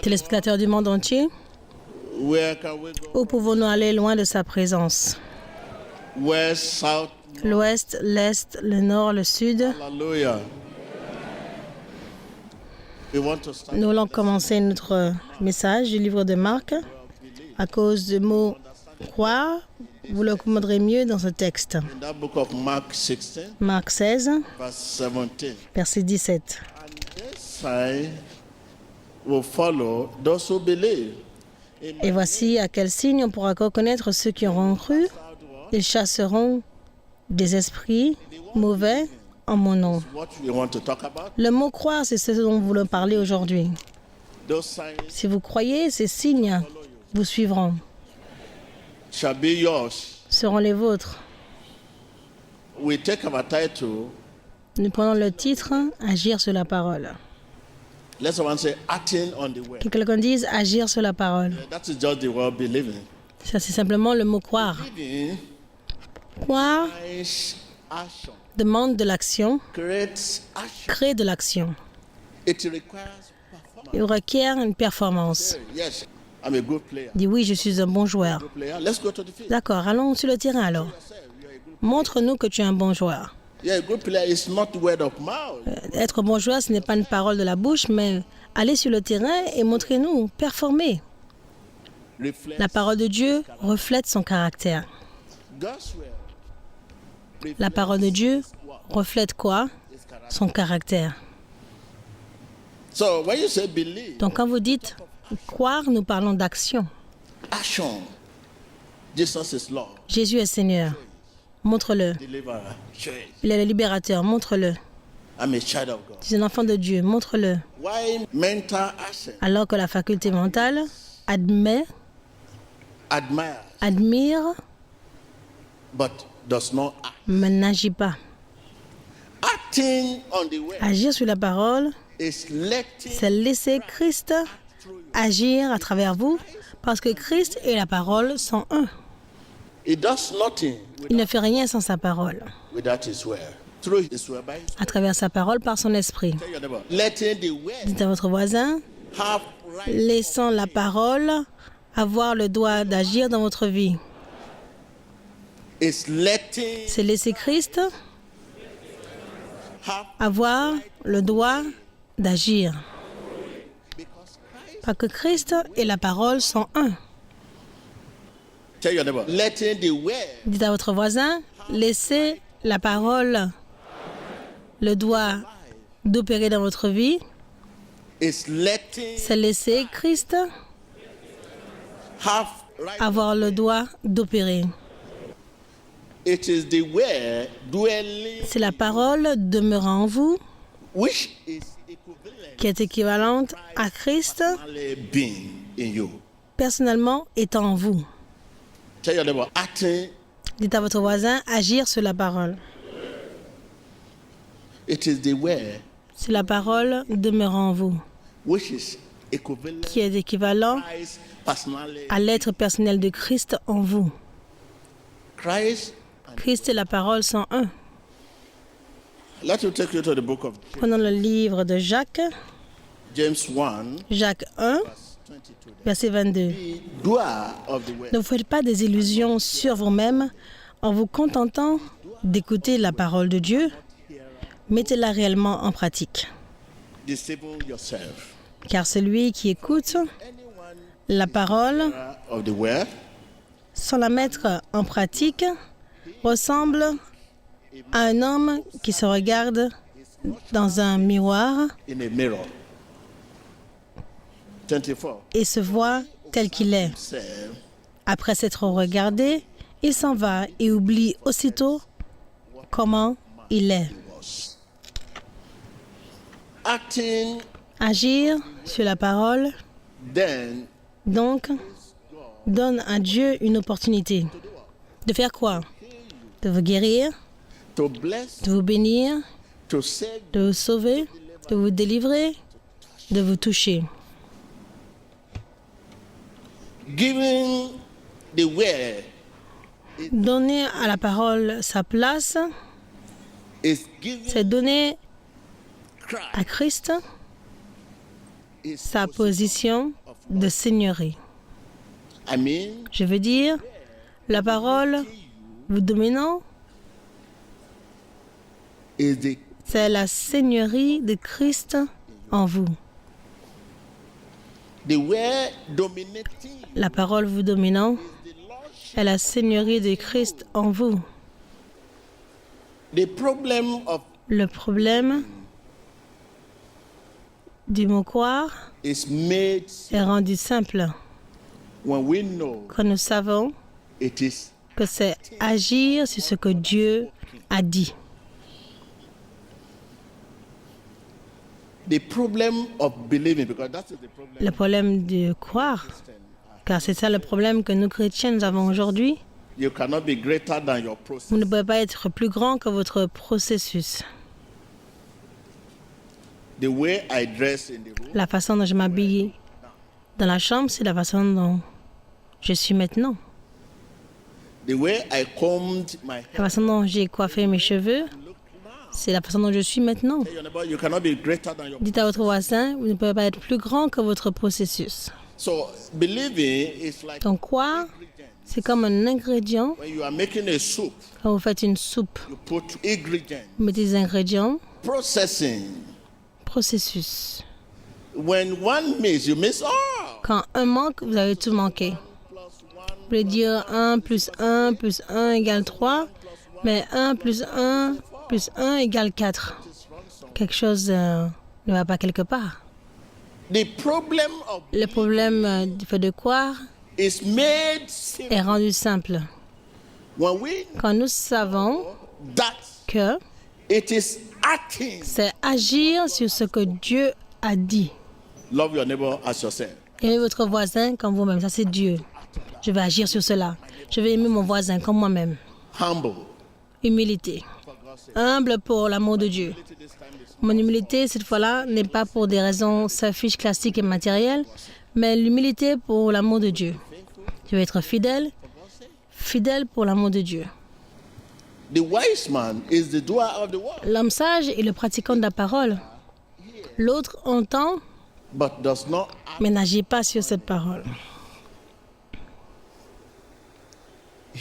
Téléspectateurs du monde entier, où pouvons-nous aller loin de sa présence? L'ouest, l'est, le nord, le sud. Nous allons commencer notre message du livre de Marc. À cause du mot croire, vous le comprendrez mieux dans ce texte. Marc 16, verset 17. Et voici à quel signe on pourra reconnaître ceux qui auront cru. Ils chasseront des esprits mauvais en mon nom. Le mot croire, c'est ce dont nous voulons parler aujourd'hui. Si vous croyez, ces signes vous suivront, seront les vôtres. Nous prenons le titre « Agir sur la parole ». Que quelqu'un dise « agir sur la parole ». Ça, c'est simplement le mot « croire ». Croire demande de l'action, crée de l'action. Il requiert une performance. Dis oui, je suis un bon joueur. D'accord, allons sur le terrain alors. Montre-nous que tu es un bon joueur. Être bon joueur, ce n'est pas une parole de la bouche, mais aller sur le terrain et montrez-nous, performer. La parole de Dieu reflète son caractère. La parole de Dieu reflète quoi? Son caractère. Donc quand vous dites croire, nous parlons d'action. Jésus est Seigneur. Montre-le. Il est le libérateur. Montre-le. Tu es un enfant de Dieu. Montre-le. Alors que la faculté mentale admet, admire, mais n'agit pas. Agir sur la parole, c'est laisser Christ agir à travers vous, parce que Christ et la parole sont un. Il ne fait rien sans sa parole. À travers sa parole, par son esprit. Dites à votre voisin, laissant la parole avoir le droit d'agir dans votre vie. C'est laisser Christ avoir le droit d'agir. Parce que Christ et la parole sont un. Dites à votre voisin, laissez la parole le droit d'opérer dans votre vie. C'est laisser Christ avoir le droit d'opérer. C'est la parole demeurant en vous qui est équivalente à Christ personnellement étant en vous. Dites à votre voisin, agir sur la parole. C'est la parole demeurant en vous qui est équivalent à l'être personnel de Christ en vous. Christ et la parole sont un. Prenons le livre de Jacques, Jacques 1, verset 22. Ne vous faites pas des illusions sur vous-même en vous contentant d'écouter la parole de Dieu. Mettez-la réellement en pratique. Car celui qui écoute la parole sans la mettre en pratique ressemble à un homme qui se regarde dans un miroir et se voit tel qu'il est. Après s'être regardé, il s'en va et oublie aussitôt comment il est. Agir sur la parole, donc, donne à Dieu une opportunité. De faire quoi? De vous guérir, de vous bénir, de vous sauver, de vous délivrer, de vous toucher. Donner à la parole sa place, c'est donner à Christ sa position de seigneurie. Je veux dire, la parole vous dominant, c'est la seigneurie de Christ en vous. La parole vous dominant est la seigneurie de Christ en vous. Le problème du mot croire est rendu simple quand nous savons que c'est agir sur ce que Dieu a dit. Le problème de croire, car c'est ça le problème que nous chrétiens nous avons aujourd'hui. Vous ne pouvez pas être plus grand que votre processus. La façon dont je m'habille dans la chambre, c'est la façon dont je suis maintenant. La façon dont j'ai coiffé mes cheveux, c'est la façon dont je suis maintenant. Dites à votre voisin, vous ne pouvez pas être plus grand que votre processus. Donc croire, c'est comme un ingrédient. Quand vous faites une soupe, vous mettez des ingrédients. Processus. Quand un manque, vous avez tout manqué. Vous pouvez dire 1 plus 1 plus 1 égale 3, mais 1 plus 1 plus 1 égale 4. Quelque chose ne va pas quelque part. Le problème du fait de croire est rendu simple. Quand nous savons que c'est agir sur ce que Dieu a dit. Aimez votre voisin comme vous-même, ça c'est Dieu. Je vais agir sur cela. Je vais aimer mon voisin comme moi-même. Humilité. Humble pour l'amour de Dieu. Mon humilité, cette fois-là, n'est pas pour des raisons selfish, classiques et matérielles, mais l'humilité pour l'amour de Dieu. Je vais être fidèle, fidèle pour l'amour de Dieu. L'homme sage est le pratiquant de la parole. L'autre entend, mais n'agit pas sur cette parole.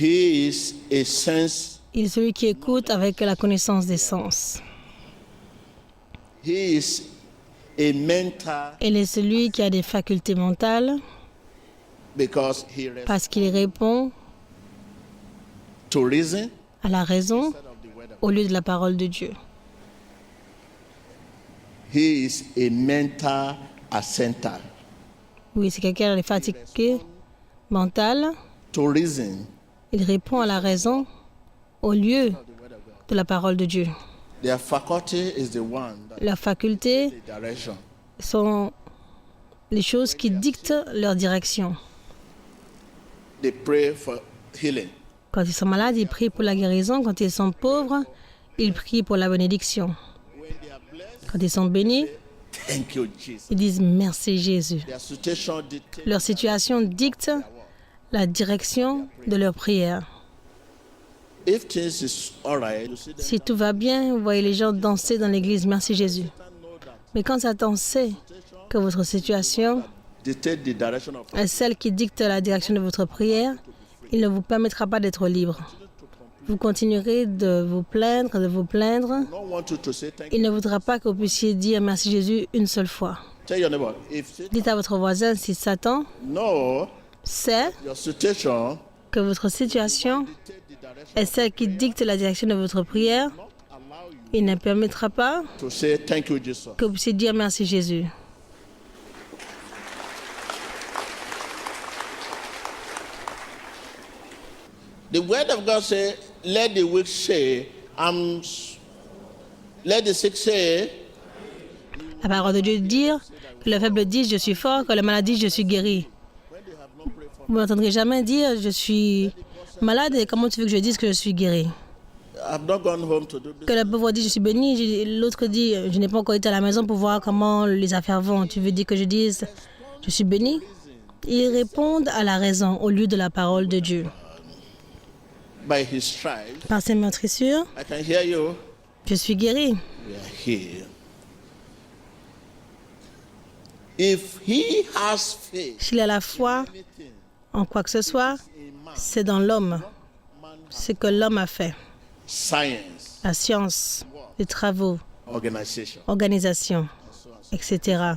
Il est celui qui écoute avec la connaissance des sens. Il est celui qui a des facultés mentales parce qu'il répond à la raison au lieu de la parole de Dieu. Oui, c'est quelqu'un qui a des facultés mentales. Il répond à la raison au lieu de la parole de Dieu. La faculté sont les choses qui dictent leur direction. Quand ils sont malades, ils prient pour la guérison. Quand ils sont pauvres, ils prient pour la bénédiction. Quand ils sont bénis, ils disent merci Jésus. Leur situation dicte la direction de leur prière. Si tout va bien, vous voyez les gens danser dans l'église, merci Jésus. Mais quand Satan sait que votre situation est celle qui dicte la direction de votre prière, il ne vous permettra pas d'être libre. Vous continuerez de vous plaindre. Il ne voudra pas que vous puissiez dire merci Jésus une seule fois. Dites à votre voisin, si Satan sait que votre situation est celle qui dicte la direction de votre prière, il ne permettra pas que vous puissiez dire merci Jésus. The word of God says, let the weak say, let the sick say. La parole de Dieu dit que le faible dit je suis fort, que le malade dit je suis guéri. Vous n'entendrez jamais dire je suis malade et comment tu veux que je dise que je suis guéri? Que le pauvre dit je suis béni, l'autre dit je n'ai pas encore été à la maison pour voir comment les affaires vont. Tu veux dire que je dise je suis béni? Ils répondent à la raison au lieu de la parole de Dieu. Par ses meurtrissures, je suis guéri. If he has faith, S'il a la foi en quoi que ce soit, c'est dans l'homme, ce que l'homme a fait. science, La science, les travaux, organization, organisation, etc.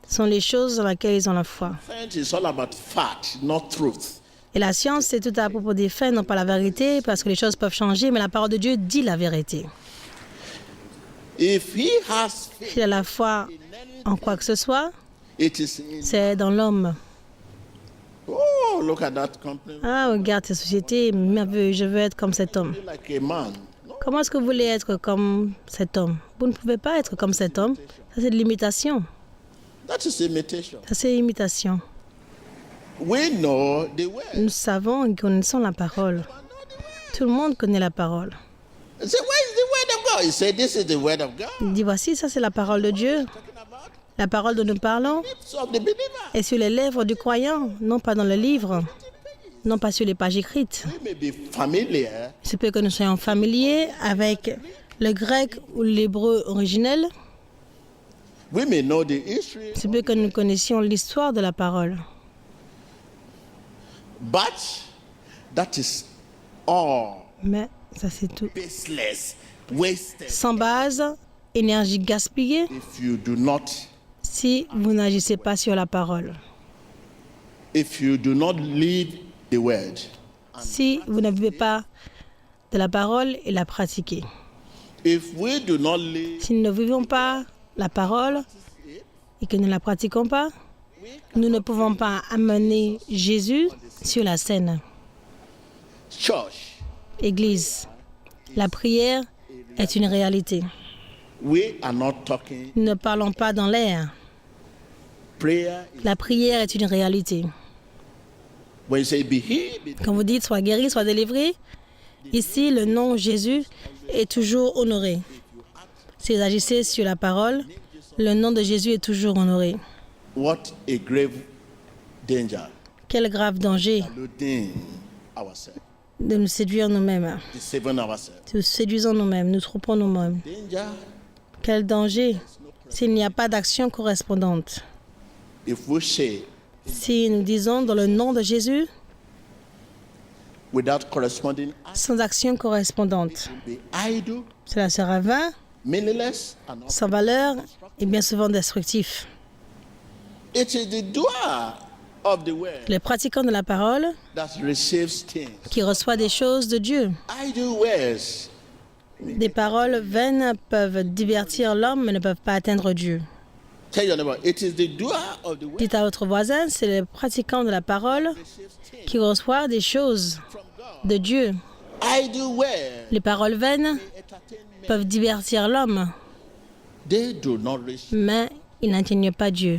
sont les choses dans lesquelles ils ont la foi. science is all about fact, not truth. Et la science, c'est tout à propos des faits, non pas la vérité, parce que les choses peuvent changer, mais la parole de Dieu dit la vérité. If he has faith, S'il a la foi en quoi que ce soit, it is in. c'est dans l'homme. Oh, look at that company. Ah, regarde cette société merveilleuse, je veux être comme cet homme. Be like a man. No, Comment est-ce que vous voulez être comme cet homme? Vous ne pouvez pas être comme cet homme. Ça, c'est de l'imitation. that is imitation. Ça, c'est imitation. We know the word. Nous savons et connaissons la parole. Tout le monde connaît la parole. I say, where is the word of God? He said, this is the word of God. Il dit, voici, ça, c'est la parole de Dieu. Talking about La parole dont nous parlons lips of the believer. est sur les lèvres du croyant, non pas dans le livre, non pas sur les pages écrites. We may be familiar Il se peut que nous soyons familiers avec le grec ou l'hébreu originel. we may know the history, Il se peut que nous connaissions l'histoire de la parole. but that is all Mais ça, c'est tout. baseless, wasted. Sans base, énergie gaspillée, If you do not, si vous n'agissez pas sur la parole. if you do not live the word, Si vous ne vivez pas de la parole et la pratiquer. if we do not live, Si nous ne vivons pas la parole et que nous ne la pratiquons pas, nous ne pouvons pas amener Jésus sur la scène. church, Église, la prière est une réalité. we are not talking. Nous ne parlons pas dans l'air. Prayer, La prière est une réalité. when you say be healed, be Quand vous dites sois guéri, sois délivré, ici le nom Jésus est toujours honoré. Si vous agissez sur la parole, le nom de Jésus est toujours honoré. what a grave danger. Quel grave danger Deluding ourselves, de nous séduire nous-mêmes. deceiving ourselves. Nous séduisons nous-mêmes, nous trompons nous-mêmes. Danger Quel danger s'il n'y a pas d'action correspondante. if we say Si nous disons dans le nom de Jésus, without corresponding act, sans action correspondante, be idle, cela sera vain, meaningless, and sans valeur et bien souvent destructif. it is the doer of the word Le pratiquant de la parole that receives things. qui reçoit des choses de Dieu. Idle words Des paroles vaines peuvent divertir l'homme mais ne peuvent pas atteindre Dieu. tell your neighbor, it is the doer of the word Dites à votre voisin, c'est le pratiquant de la parole qui reçoit des choses de Dieu. idle words Les paroles vaines peuvent divertir l'homme, they do not receive. mais ils n'atteignent pas Dieu.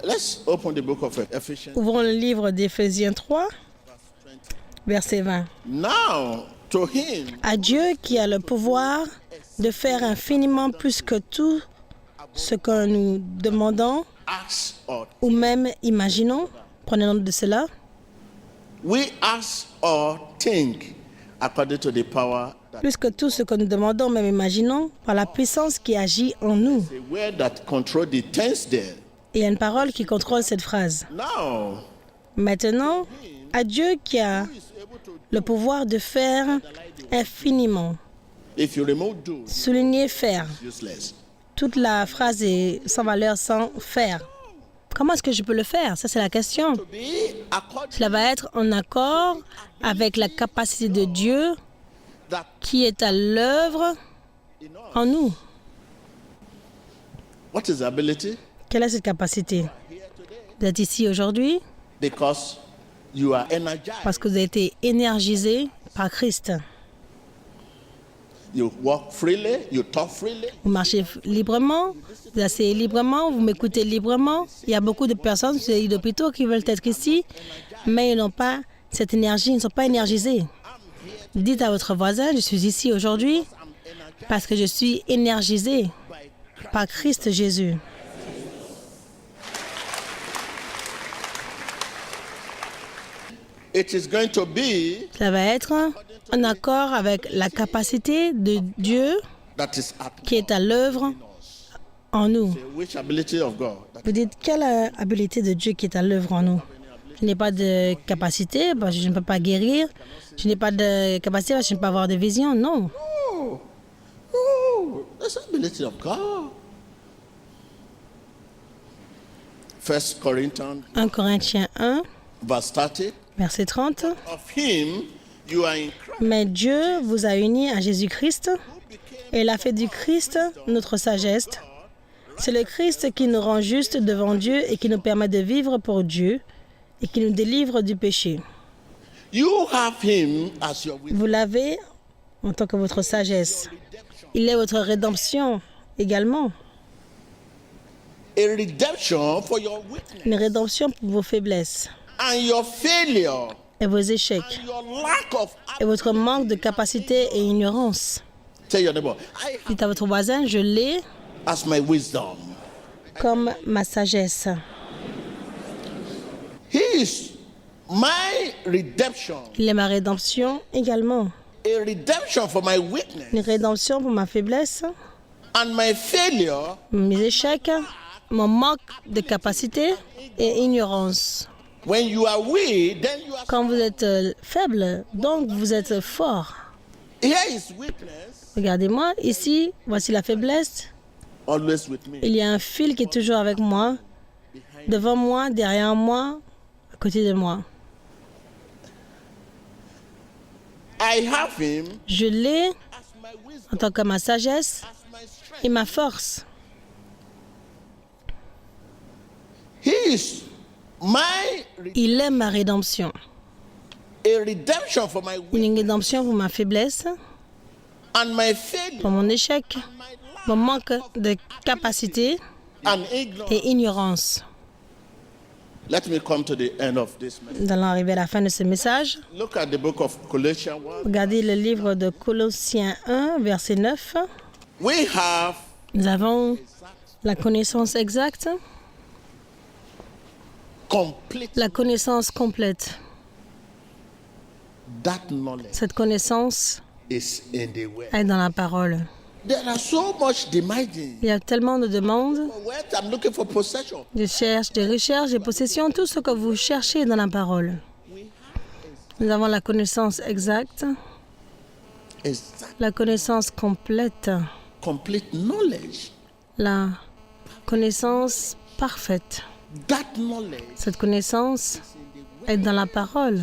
Let's open the book of Ephesians. Ouvrons le livre d'Éphésiens 3, verset 20. Now to him À Dieu qui a le pouvoir de faire infiniment plus que tout ce que nous demandons ask or ou même imaginons, prenez note de cela, we ask or think according to the power that plus que tout ce que nous demandons, même imaginons, par la puissance qui agit en nous. the word that control the tense there. Et il y a une parole qui contrôle cette phrase. Now Maintenant, à Dieu qui a le pouvoir de faire infiniment. if you remove do, Souligner faire. useless. Toute la phrase est sans valeur, sans faire. Comment est-ce que je peux le faire? Ça, c'est la question. To be according Cela va être en accord avec la capacité de Dieu that qui est à l'œuvre in us. en nous. What is the ability? Quelle est cette capacité? Here today Vous êtes ici aujourd'hui because you are energized. parce que vous avez été énergisé par Christ. You walk freely, you talk freely. Vous marchez librement, vous asseyez librement, vous m'écoutez librement. Il y a beaucoup de personnes sur les lits d'hôpitaux qui veulent être ici, mais ils n'ont pas cette énergie, ils ne sont pas énergisés. Dites à votre voisin, je suis ici aujourd'hui parce que je suis énergisé par Christ Jésus. It is going to be Ça va être en accord avec la capacité de Dieu that is at qui est à l'œuvre en nous. work. Which ability of God? Vous dites, quelle habilité de Dieu qui est à l'œuvre en nous? Je n'ai pas de capacité parce que je ne peux pas guérir. Je n'ai pas de capacité parce que je ne peux pas avoir de vision. Non. Oh, that's the ability of God. 1 Corinthians 1 Corinthiens 1, verse 30. verset 30. Of him you are in Christ, Mais Dieu vous a unis à Jésus-Christ et il a fait du Christ notre sagesse. C'est le Christ qui nous rend justes devant Dieu et qui nous permet de vivre pour Dieu et qui nous délivre du péché. you have him as your wisdom. Vous l'avez en tant que votre sagesse. Il est votre rédemption également. A redemption for your weakness Une rédemption pour vos faiblesses and your failure et vos échecs and your lack of. et votre manque de capacité et ignorance. Tell your neighbor, I have Dites à votre voisin, je l'ai as my wisdom. comme ma sagesse. He is my redemption. Il est ma rédemption également. A redemption for my weakness Une rédemption pour ma faiblesse, and my failure. mes échecs, mon manque de capacité et ignorance. When you are weak, then you are. Quand vous êtes faible, donc vous êtes fort. Here is weakness, Regardez-moi, ici, voici la faiblesse. always with me. Il y a un fil qui est toujours avec moi, devant moi, derrière moi, à côté de moi. I have him Je l'ai as my wisdom, en tant que ma sagesse as my strength. et ma force. He is my Il est ma rédemption. a redemption for my weakness Une rédemption pour ma faiblesse, and my failure, pour mon échec, my lack mon manque de capacité and ignorance. et ignorance. Let me come to the end of this message. Nous allons arriver à la fin de ce message. Look at the book of Colossians 1. Regardez le livre de Colossiens 1, verset 9. We have Nous avons la connaissance exacte, complete la connaissance complète. that knowledge Cette connaissance is in the word. est dans la parole. There are so much demanding. Il y a tellement de demandes, For wealth, I'm looking for possession. de recherches, de possessions, tout ce que vous cherchez dans la parole. Nous avons la connaissance exacte, Exact, la connaissance complète, complete knowledge. la connaissance parfaite. That knowledge, Cette connaissance est dans la parole.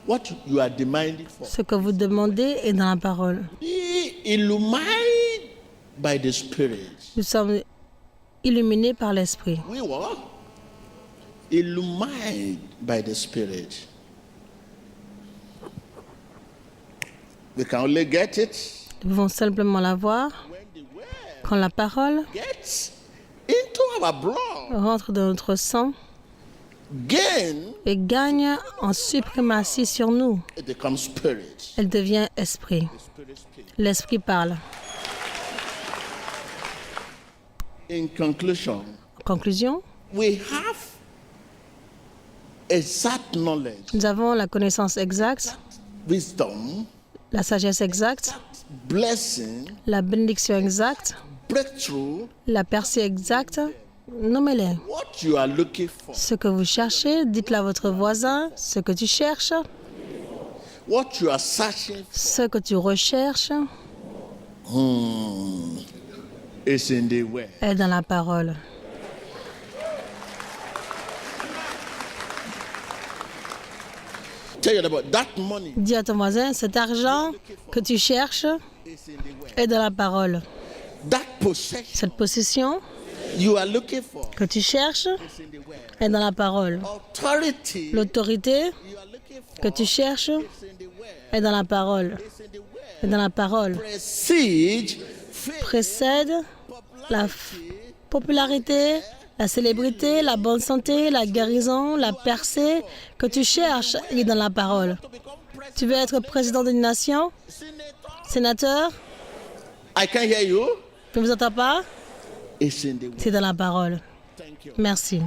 what you are demanding for, Ce que vous demandez est dans la parole. be illumined by the Spirit. Nous sommes illuminés par l'Esprit. We were illumined by the Spirit. We can only get it Nous pouvons simplement la voir when the word quand la parole gets into our blood, rentre dans notre sang gain, et gagne en suprématie sur nous. it becomes spirit. Elle devient esprit. Spirit speaks. L'Esprit parle. In conclusion, En conclusion, we have exact knowledge, nous avons la connaissance exacte, wisdom, la sagesse exacte, blessing, la bénédiction exacte, breakthrough. la percée exacte. Nommez-les. What you are looking for, Ce que vous cherchez, dites-le à votre voisin. Ce que tu cherches, what you are searching ce que tu recherches is in the word. est dans la parole. Tell you about that money Dis à ton voisin, cet argent que tu cherches is in the word. est dans la parole. That possession Cette possession you are looking for que tu cherches is in the word. est dans la parole. Authority L'autorité you are looking for que tu cherches is in the word. est dans la parole. Is in the word. Est dans la parole. Prestige, faith, Précède la popularité, la célébrité, la bonne santé, la guérison, la percée que tu cherches est dans la parole. to become president, Tu veux être président d'une nation, senator. sénateur, I can't hear you. je ne vous entends pas, It's in the word. c'est dans la parole. Thank you. Merci.